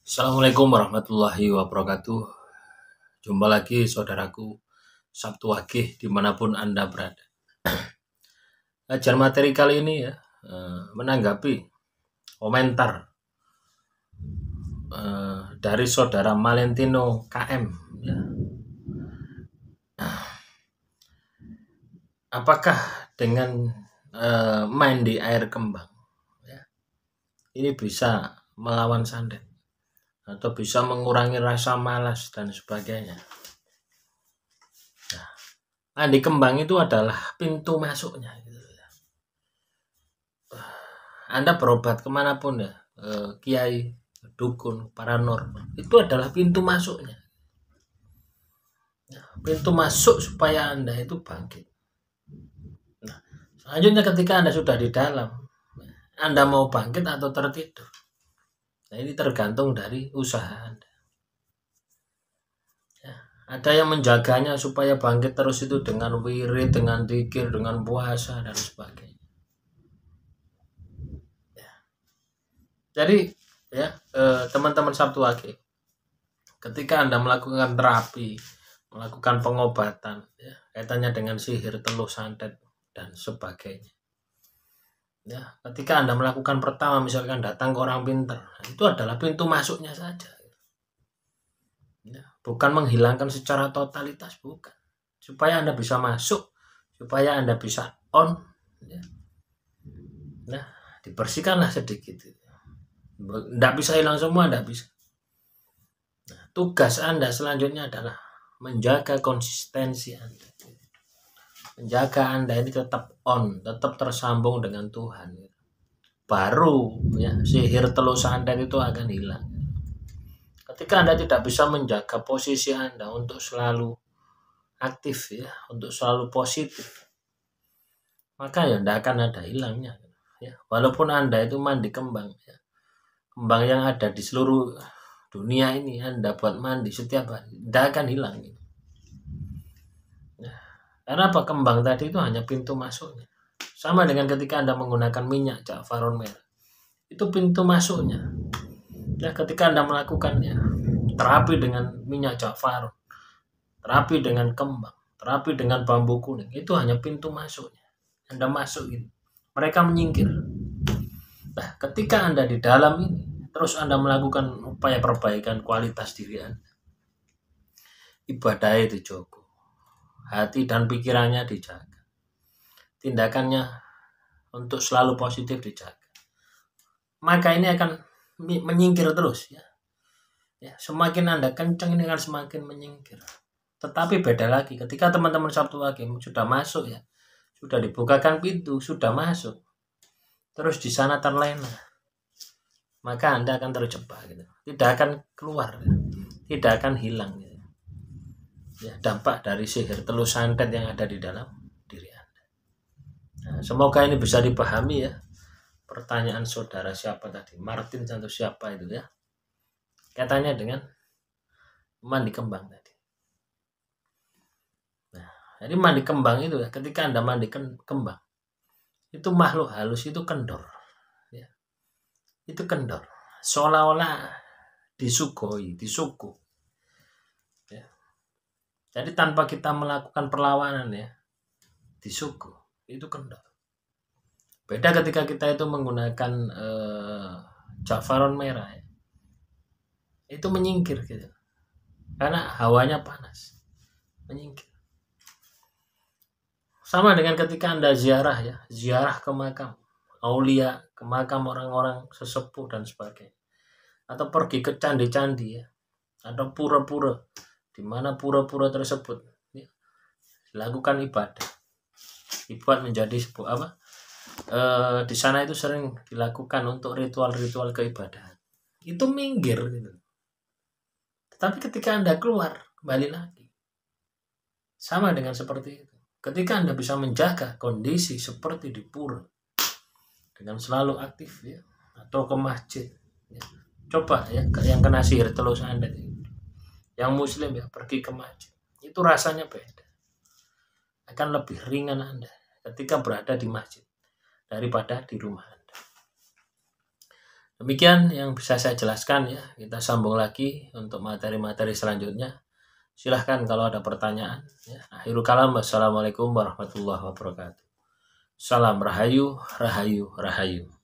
Assalamualaikum warahmatullahi wabarakatuh. Jumpa lagi saudaraku Sabtu Wage dimanapun Anda berada. Ajar materi kali ini ya menanggapi komentar dari saudara Malentino KM ya. Apakah dengan main di air kembang ya, ini bisa melawan santet atau bisa mengurangi rasa malas dan sebagainya? Nah, mandi kembang itu adalah pintu masuknya gitu ya. Anda berobat kemanapun ya, kiai, dukun, paranormal, itu adalah pintu masuknya. Pintu masuk supaya Anda itu bangkit. Nah, selanjutnya ketika Anda sudah di dalam, Anda mau bangkit atau tertidur. Nah, ini tergantung dari usaha Anda. Ya, ada yang menjaganya supaya bangkit terus itu dengan wirid, dengan zikir, dengan puasa dan sebagainya. Ya. Jadi ya teman-teman Sabtu Wage, ketika Anda melakukan terapi, melakukan pengobatan ya, kaitannya dengan sihir, teluh, santet dan sebagainya. Ya, ketika Anda melakukan pertama misalkan datang ke orang pintar, itu adalah pintu masuknya saja. Ya, bukan menghilangkan secara totalitas, bukan. Supaya Anda bisa masuk, supaya Anda bisa on ya. Nah, dibersihkanlah sedikit. Tidak bisa hilang semua, tidak bisa. Nah, tugas Anda selanjutnya adalah menjaga konsistensi Anda. Menjaga Anda ini tetap on, tetap tersambung dengan Tuhan. Baru ya sihir teluh santet itu akan hilang. Ketika Anda tidak bisa menjaga posisi Anda untuk selalu aktif ya, untuk selalu positif, maka ya tidak akan ada hilangnya ya. Walaupun Anda itu mandi kembang ya, kembang yang ada di seluruh dunia ini Anda buat mandi setiap hari, tidak akan hilang gitu. Karena apa? Kembang tadi itu hanya pintu masuknya. Sama dengan ketika Anda menggunakan minyak jafaron merah, itu pintu masuknya. Ya, ketika Anda melakukannya terapi dengan minyak jafaron, terapi dengan kembang, terapi dengan bambu kuning, itu hanya pintu masuknya. Anda masuk gitu, mereka menyingkir. Nah, ketika Anda di dalam ini, terus Anda melakukan upaya perbaikan kualitas diri Anda, ibadah itu cukup, hati dan pikirannya dijaga, tindakannya untuk selalu positif dijaga, maka ini akan menyingkir terus ya. Ya, semakin Anda kencang ini akan semakin menyingkir. Tetapi beda lagi ketika teman-teman Sabtu Wage sudah masuk ya, sudah dibukakan pintu, sudah masuk, terus di sana terlena, maka Anda akan terjebak gitu. Tidak akan keluar, tidak akan hilang gitu. Ya, dampak dari sihir teluh santet yang ada di dalam diri Anda. Nah, semoga ini bisa dipahami ya. Pertanyaan saudara siapa tadi, Martin atau siapa itu ya, katanya dengan mandi kembang tadi. Nah, jadi mandi kembang itu ya, ketika Anda mandi kembang, itu makhluk halus itu kendor ya. Itu kendor seolah-olah disugoi, disuguh ya. Jadi tanpa kita melakukan perlawanan ya, disuguh, itu kendor. Beda ketika kita itu menggunakan jafaron merah ya, itu menyingkir gitu, karena hawanya panas, menyingkir. Sama dengan ketika Anda ziarah ya, ziarah ke makam aulia, ke makam orang-orang sesepuh dan sebagainya, atau pergi ke candi-candi ya, atau pura-pura, di mana pura-pura tersebut ya, dilakukan ibadah, dibuat menjadi sebuah apa? Di sana itu sering dilakukan untuk ritual-ritual keibadahan. Itu minggir gitu. Tetapi ketika Anda keluar, kembali lagi. Sama dengan seperti itu. Ketika Anda bisa menjaga kondisi seperti di pura, dengan selalu aktif ya, atau ke masjid ya. Coba ya, yang kena sihir teluh santet, yang muslim ya, pergi ke masjid, itu rasanya beda, akan lebih ringan Anda ketika berada di masjid daripada di rumah Anda. Demikian yang bisa saya jelaskan ya. Kita sambung lagi untuk materi-materi selanjutnya. Silahkan kalau ada pertanyaan. Ya. Akhirul kalam. Wassalamualaikum warahmatullahi wabarakatuh. Salam rahayu, rahayu, rahayu.